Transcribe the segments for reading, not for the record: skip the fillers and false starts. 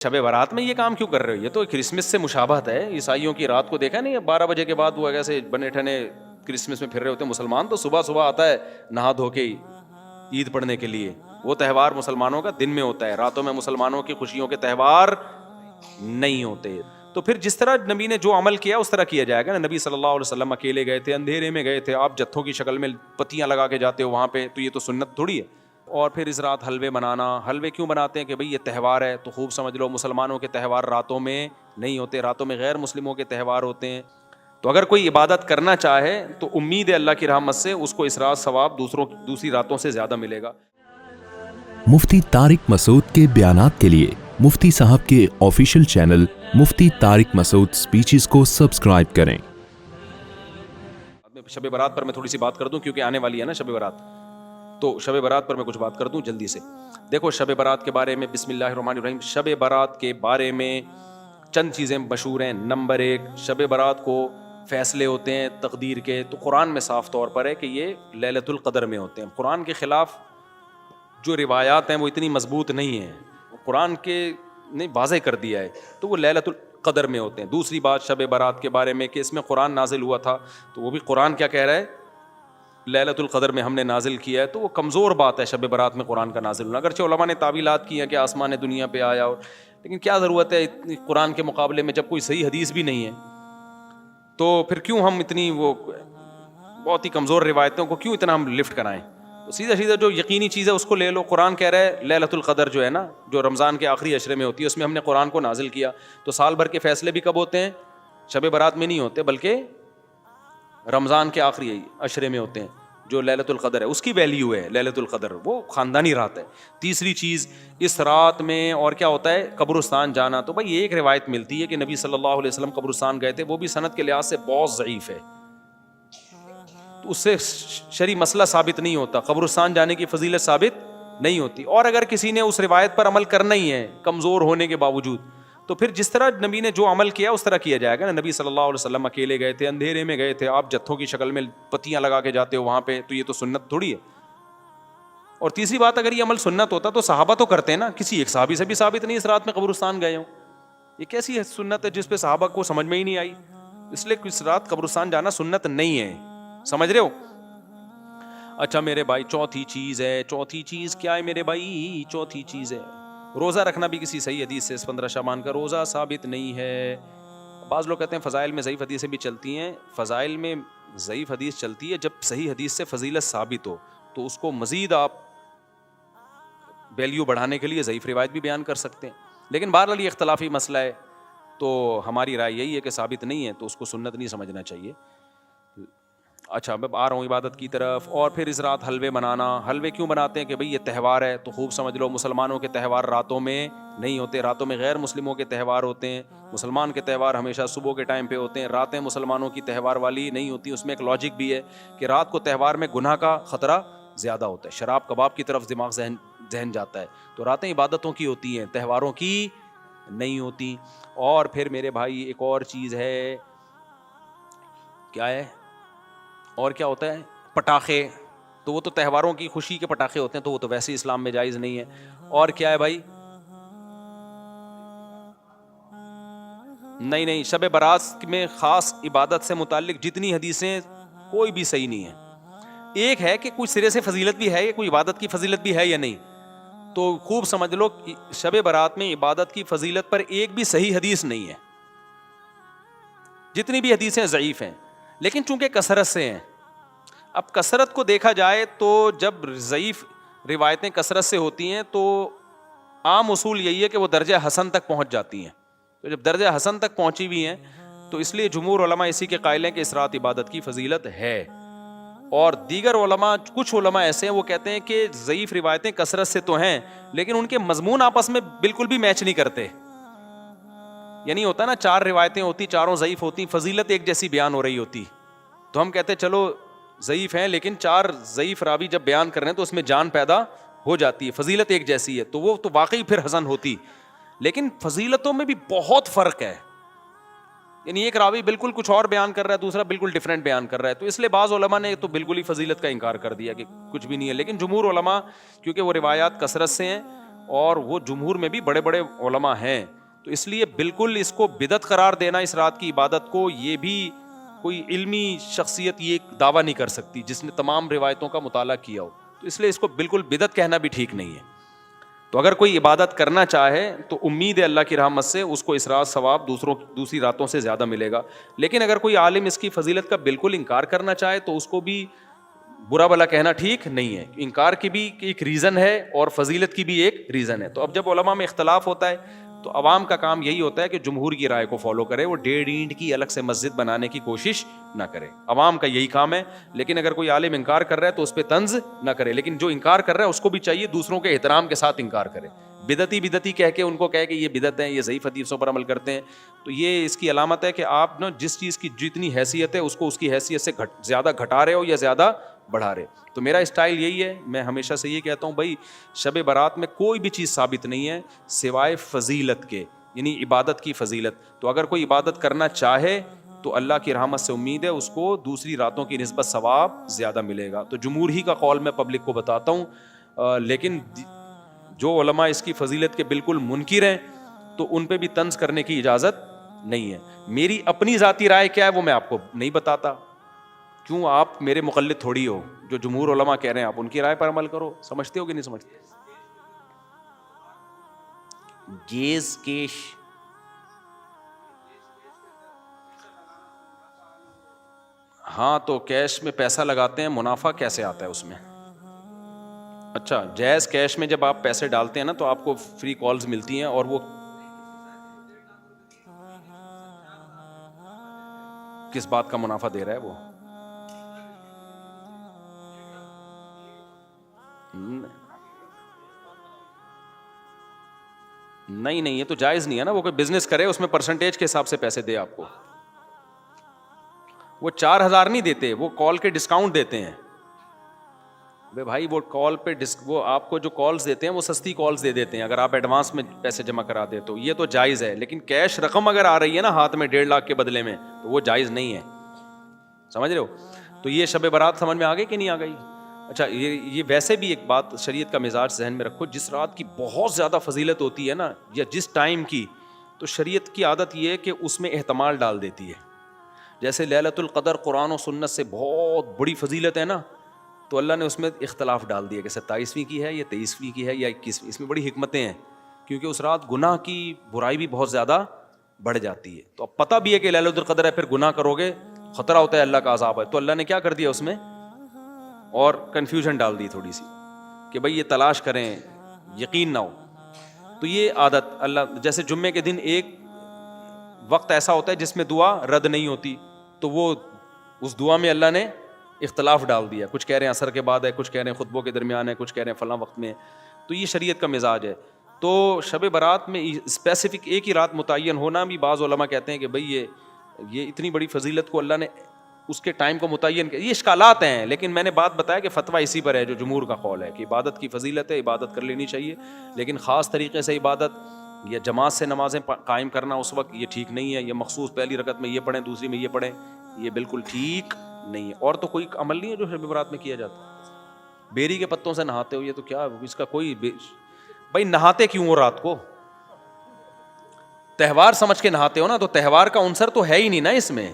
شب برات میں یہ کام کیوں کر رہے ہو؟ یہ تو کرسمس سے مشابہت ہے. عیسائیوں کی رات کو دیکھا نہیں, 12 بجے کے بعد وہ ایسے بنے ٹھنے کرسمس میں پھر رہے ہوتے ہیں. مسلمان تو صبح صبح آتا ہے نہا دھو کے عید پڑھنے کے لیے. وہ تہوار مسلمانوں کا دن میں ہوتا ہے, راتوں میں مسلمانوں کی خوشیوں کے تہوار نہیں ہوتے. تو پھر جس طرح نبی نے جو عمل کیا اس طرح کیا جائے گا نا. نبی صلی اللہ علیہ وسلم اکیلے گئے تھے, اندھیرے میں گئے تھے, آپ جتھوں کی شکل میں پتیاں لگا کے جاتے ہو وہاں پہ, تو یہ تو سنت تھوڑی ہے. اور پھر اس رات حلوے بنانا. حلوے کیوں بناتے ہیں؟ کہ بھئی یہ تہوار ہے, تو خوب سمجھ لو مسلمانوں کے تہوار راتوں میں نہیں ہوتے, راتوں میں غیر مسلموں کے تہوار ہوتے ہیں. تو اگر کوئی عبادت کرنا چاہے تو امید ہے اللہ کی رحمت سے اس کو اس رات ثواب دوسری راتوں سے زیادہ ملے گا. مفتی طارق مسعود کے بیانات کے لیے مفتی صاحب کے آفیشیل چینل مفتی طارق مسعود سپیچز کو سبسکرائب کریں. شب برات پر میں تھوڑی سی بات کر دوں کیونکہ آنے والی ہے نا شب برات, تو شب برات پر میں کچھ بات کر دوں جلدی سے. دیکھو شب برات کے بارے میں بسم اللہ الرحمن الرحیم, شب برات کے بارے میں چند چیزیں مشہور ہیں. نمبر 1, شب برات کو فیصلے ہوتے ہیں تقدیر کے, تو قرآن میں صاف طور پر ہے کہ یہ لیلۃ القدر میں ہوتے ہیں. قرآن کے خلاف جو روایات ہیں وہ اتنی مضبوط نہیں ہیں, قرآن کے نے واضح کر دیا ہے, تو وہ لیلۃ القدر میں ہوتے ہیں. دوسری بات شب برات کے بارے میں کہ اس میں قرآن نازل ہوا تھا, تو وہ بھی قرآن کیا کہہ رہا ہے, لیلۃ القدر میں ہم نے نازل کیا ہے. تو وہ کمزور بات ہے شب برات میں قرآن کا نازل ہونا. اگرچہ علماء نے تعویلات کی ہیں کہ آسمان دنیا پہ آیا, اور لیکن کیا ضرورت ہے قرآن کے مقابلے میں جب کوئی صحیح حدیث بھی نہیں ہے, تو پھر کیوں ہم اتنی وہ بہت ہی کمزور روایتوں کو کیوں اتنا ہم لفٹ کرائیں. تو سیدھا سیدھا جو یقینی چیز ہے اس کو لے لو. قرآن کہہ رہا ہے لیلۃ القدر جو ہے نا, جو رمضان کے آخری عشرے میں ہوتی ہے, اس میں ہم نے قرآن کو نازل کیا. تو سال بھر کے فیصلے بھی کب ہوتے ہیں؟ شب برات میں نہیں ہوتے, بلکہ رمضان کے آخری عشرے میں ہوتے ہیں. جو لیلۃ القدر ہے اس کی ویلیو ہے لیلۃ القدر, وہ خاندانی رات ہے. تیسری چیز, اس رات میں اور کیا ہوتا ہے, قبرستان جانا. تو بھائی ایک روایت ملتی ہے کہ نبی صلی اللہ علیہ وسلم قبرستان گئے تھے, وہ بھی سند کے لحاظ سے بہت ضعیف ہے, تو اس سے شرعی مسئلہ ثابت نہیں ہوتا, قبرستان جانے کی فضیلت ثابت نہیں ہوتی. اور اگر کسی نے اس روایت پر عمل کرنا ہی ہے کمزور ہونے کے باوجود, تو پھر جس طرح نبی نے جو عمل کیا اس طرح کیا جائے گا نا. نبی صلی اللہ علیہ وسلم اکیلے گئے تھے, اندھیرے میں گئے تھے, آپ جتھوں کی شکل میں پتیاں لگا کے جاتے ہو وہاں پہ, تو یہ تو سنت تھوڑی ہے. اور تیسری بات, اگر یہ عمل سنت ہوتا تو صحابہ تو کرتے ہیں نا, کسی ایک صحابی سے بھی ثابت نہیں اس رات میں قبرستان گئے ہوں. یہ کیسی ہے سنت ہے جس پہ صحابہ کو سمجھ میں ہی نہیں آئی, اس لیے اس رات قبرستان جانا سنت نہیں ہے. سمجھ رہے ہو؟ اچھا میرے بھائی, چوتھی چیز ہے. چوتھی چیز کیا ہے میرے بھائی؟ چوتھی چیز ہے روزہ رکھنا. بھی کسی صحیح حدیث سے 15 شعبان کا روزہ ثابت نہیں ہے. بعض لوگ کہتے ہیں فضائل میں ضعیف حدیثیں بھی چلتی ہیں. فضائل میں ضعیف حدیث چلتی ہے جب صحیح حدیث سے فضیلت ثابت ہو, تو اس کو مزید آپ ویلیو بڑھانے کے لیے ضعیف روایت بھی بیان کر سکتے ہیں. لیکن بہرحال یہ اختلافی مسئلہ ہے, تو ہماری رائے یہی ہے کہ ثابت نہیں ہے تو اس کو سنت نہیں سمجھنا چاہیے. اچھا میں آ رہا ہوں عبادت کی طرف. اور پھر اس رات حلوے بنانا. حلوے کیوں بناتے ہیں؟ کہ بھئی یہ تہوار ہے, تو خوب سمجھ لو مسلمانوں کے تہوار راتوں میں نہیں ہوتے, راتوں میں غیر مسلموں کے تہوار ہوتے ہیں. مسلمان کے تہوار ہمیشہ صبح کے ٹائم پہ ہوتے ہیں, راتیں مسلمانوں کی تہوار والی نہیں ہوتی. اس میں ایک لاجک بھی ہے کہ رات کو تہوار میں گناہ کا خطرہ زیادہ ہوتا ہے, شراب کباب کی طرف دماغ ذہن جاتا ہے. تو راتیں عبادتوں کی ہوتی ہیں, تہواروں کی نہیں ہوتی. اور پھر میرے بھائی ایک اور چیز ہے, کیا ہے اور کیا ہوتا ہے؟ پٹاخے. تو وہ تو تہواروں کی خوشی کے پٹاخے ہوتے ہیں, تو وہ تو ویسے اسلام میں جائز نہیں ہے. اور کیا ہے بھائی؟ نہیں, شب برات میں خاص عبادت سے متعلق جتنی حدیثیں کوئی بھی صحیح نہیں ہے. ایک ہے کہ کوئی سرے سے فضیلت بھی ہے, کوئی عبادت کی فضیلت بھی ہے یا نہیں. تو خوب سمجھ لو شب برات میں عبادت کی فضیلت پر ایک بھی صحیح حدیث نہیں ہے. جتنی بھی حدیثیں ضعیف ہیں, لیکن چونکہ کثرت سے ہیں. اب کثرت کو دیکھا جائے تو جب ضعیف روایتیں کثرت سے ہوتی ہیں تو عام اصول یہی ہے کہ وہ درجہ حسن تک پہنچ جاتی ہیں. تو جب درجہ حسن تک پہنچی ہوئی ہیں تو اس لیے جمہور علماء اسی کے قائل ہیں کہ اس رات عبادت کی فضیلت ہے. اور دیگر علماء, کچھ علماء ایسے ہیں وہ کہتے ہیں کہ ضعیف روایتیں کثرت سے تو ہیں لیکن ان کے مضمون آپس میں بالکل بھی میچ نہیں کرتے. یعنی ہوتا نا 4 روایتیں ہوتی, چاروں ضعیف ہوتی, فضیلت ایک جیسی بیان ہو رہی ہوتی, تو ہم کہتے ہیں چلو ضعیف ہیں لیکن 4 ضعیف راوی جب بیان کر رہے ہیں تو اس میں جان پیدا ہو جاتی ہے, فضیلت ایک جیسی ہے, تو وہ تو واقعی پھر حسن ہوتی. لیکن فضیلتوں میں بھی بہت فرق ہے. یعنی ایک راوی بالکل کچھ اور بیان کر رہا ہے, دوسرا بالکل ڈیفرنٹ بیان کر رہا ہے. تو اس لیے بعض علماء نے تو بالکل ہی فضیلت کا انکار کر دیا کہ کچھ بھی نہیں ہے. لیکن جمہور علماء کیونکہ وہ روایات کثرت سے ہیں اور وہ جمہور میں بھی بڑے بڑے علماء ہیں. تو اس لیے بالکل اس کو بدعت قرار دینا اس رات کی عبادت کو, یہ بھی کوئی علمی شخصیت یہ دعویٰ نہیں کر سکتی جس نے تمام روایتوں کا مطالعہ کیا ہو. تو اس لیے اس کو بالکل بدعت کہنا بھی ٹھیک نہیں ہے. تو اگر کوئی عبادت کرنا چاہے تو امید ہے اللہ کی رحمت سے اس کو اس رات ثواب دوسری راتوں سے زیادہ ملے گا. لیکن اگر کوئی عالم اس کی فضیلت کا بالکل انکار کرنا چاہے تو اس کو بھی برا بلا کہنا ٹھیک نہیں ہے. انکار کی بھی ایک ریزن ہے اور فضیلت کی بھی ایک ریزن ہے. تو اب جب علماء میں اختلاف ہوتا ہے تو عوام کا کام یہی ہوتا ہے کہ جمہور کی رائے کو فالو کرے, وہ 1.5 اینٹ کی الگ سے مسجد بنانے کی کوشش نہ کرے. عوام کا یہی کام ہے. لیکن اگر کوئی عالم انکار کر رہا ہے تو اس پہ طنز نہ کرے, لیکن جو انکار کر رہا ہے اس کو بھی چاہیے دوسروں کے احترام کے ساتھ انکار کرے. بدعتی کہہ کے ان کو کہے کہ یہ بدعت ہیں, یہ ضعیف حدیثوں پر عمل کرتے ہیں, تو یہ اس کی علامت ہے کہ آپ نا جس چیز کی جتنی حیثیت ہے اس کو اس کی حیثیت سے زیادہ گھٹا رہے ہو یا زیادہ بڑھا رہے. تو میرا اسٹائل یہی ہے, میں ہمیشہ سے یہ کہتا ہوں بھائی شب برات میں کوئی بھی چیز ثابت نہیں ہے سوائے فضیلت کے, یعنی عبادت کی فضیلت. تو اگر کوئی عبادت کرنا چاہے تو اللہ کی رحمت سے امید ہے اس کو دوسری راتوں کی نسبت ثواب زیادہ ملے گا. تو جمہور ہی کا قول میں پبلک کو بتاتا ہوں, لیکن جو علماء اس کی فضیلت کے بالکل منکر ہیں تو ان پہ بھی طنز کرنے کی اجازت نہیں ہے. میری اپنی ذاتی رائے کیا ہے وہ میں آپ کو نہیں بتاتا, کیوں آپ میرے مقلد تھوڑی ہو. جو جمہور علماء کہہ رہے ہیں آپ ان کی رائے پر عمل کرو. سمجھتے ہو کہ نہیں سمجھتے؟ گیز کیش, ہاں تو کیش میں پیسہ لگاتے ہیں, منافع کیسے آتا ہے اس میں؟ اچھا, جائز کیش میں جب آپ پیسے ڈالتے ہیں نا تو آپ کو فری کالز ملتی ہیں, اور وہ کس بات کا منافع دے رہا ہے وہ؟ نہیں یہ تو جائز نہیں ہے نا. وہ کوئی بزنس کرے اس میں پرسنٹیج کے حساب سے پیسے دے آپ کو. وہ 4,000 نہیں دیتے, وہ کال کے ڈسکاؤنٹ دیتے ہیں. بھائی وہ کال پہ وہ آپ کو جو کالز دیتے ہیں وہ سستی کالز دے دیتے ہیں اگر آپ ایڈوانس میں پیسے جمع کرا دے تو. یہ تو جائز ہے. لیکن کیش رقم اگر آ رہی ہے نا ہاتھ میں 1.5 لاکھ کے بدلے میں تو وہ جائز نہیں ہے. سمجھ رہے ہو؟ تو یہ شب برات سمجھ میں آ گئی کہ نہیں آ گئی؟ اچھا, یہ ویسے بھی ایک بات شریعت کا مزاج ذہن میں رکھو, جس رات کی بہت زیادہ فضیلت ہوتی ہے نا یا جس ٹائم کی, تو شریعت کی عادت یہ ہے کہ اس میں احتمال ڈال دیتی ہے. جیسے لیلۃ القدر قرآن و سنت سے بہت بڑی فضیلت ہے نا, تو اللہ نے اس میں اختلاف ڈال دیا کہ 27ویں کی ہے یا 23ویں کی ہے یا 21ویں. اس میں بڑی حکمتیں ہیں کیونکہ اس رات گناہ کی برائی بھی بہت زیادہ بڑھ جاتی ہے. تو اب پتہ بھی ہے کہ لیلۃ القدر ہے, پھر گناہ کرو گے خطرہ ہوتا ہے اللہ کا عذاب ہے, تو اللہ نے کیا کر دیا اس میں, اور کنفیوژن ڈال دی تھوڑی سی کہ بھائی یہ تلاش کریں, یقین نہ ہو. تو یہ عادت اللہ, جیسے جمعے کے دن ایک وقت ایسا ہوتا ہے جس میں دعا رد نہیں ہوتی, تو وہ اس دعا میں اللہ نے اختلاف ڈال دیا. کچھ کہہ رہے ہیں عصر کے بعد ہے, کچھ کہہ رہے ہیں خطبوں کے درمیان ہے, کچھ کہہ رہے ہیں فلاں وقت میں ہے. تو یہ شریعت کا مزاج ہے. تو شب برات میں اسپیسیفک ایک ہی رات متعین ہونا بھی, بعض علماء کہتے ہیں کہ بھئی یہ اتنی بڑی فضیلت کو اللہ نے اس کے ٹائم کو متعین کیا. یہ اشکالات ہیں, لیکن میں نے بات بتایا کہ فتویٰ اسی پر ہے جو جمہور کا قول ہے کہ عبادت کی فضیلت ہے, عبادت کر لینی چاہیے, لیکن خاص طریقے سے عبادت یا جماعت سے نمازیں قائم کرنا اس وقت یہ ٹھیک نہیں ہے. یہ مخصوص پہلی رکعت میں یہ پڑھیں, دوسری میں یہ پڑھیں, یہ بالکل ٹھیک نہیں ہے. اور تو کوئی عمل نہیں ہے جو شب برات میں کیا جاتا. بیری کے پتوں سے نہاتے ہو, یہ تو کیا اس کا کوئی بھائی نہاتے کیوں ہو رات کو؟ تہوار سمجھ کے نہاتے ہو نا, تو تہوار کا عنصر تو ہے ہی نہیں نا اس میں,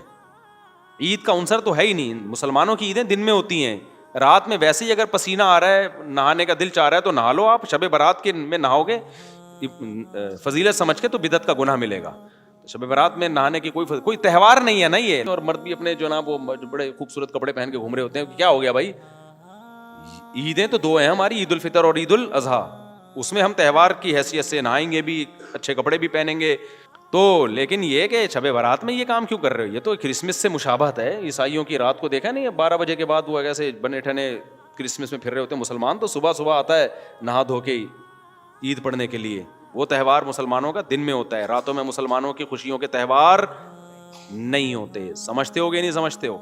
عید کا عنصر تو ہے ہی نہیں. مسلمانوں کی عیدیں دن میں ہوتی ہیں, رات میں ویسے ہی اگر پسینہ آ رہا ہے, نہانے کا دل چاہ رہا ہے تو نہا لو. آپ شب برات کے میں نہاؤ گے فضیلت سمجھ کے تو بدعت کا گناہ ملے گا. شب برات میں نہانے کی کوئی تہوار نہیں ہے نا یہ. اور مرد بھی اپنے جو نا وہ بڑے خوبصورت کپڑے پہن کے گھوم رہے ہوتے ہیں. کیا ہو گیا بھائی؟ عیدیں تو 2 ہیں ہماری, عید الفطر اور عید الاضحیٰ. اس میں ہم تہوار کی حیثیت سے نہائیں گے بھی, اچھے کپڑے بھی پہنیں گے. تو لیکن یہ کہ شب برات میں یہ کام کیوں کر رہے ہو؟ یہ تو کرسمس سے مشابہت ہے. عیسائیوں کی رات کو دیکھا نہیں, 12 بجے کے بعد وہ کیسے بنے ٹھنے کرسمس میں پھر رہے ہوتے ہیں. مسلمان تو صبح آتا ہے نہا دھو کے عید پڑھنے کے لیے. وہ تہوار مسلمانوں کا دن میں ہوتا ہے, راتوں میں مسلمانوں کی خوشیوں کے تہوار نہیں ہوتے. سمجھتے ہو گے نہیں سمجھتے ہو؟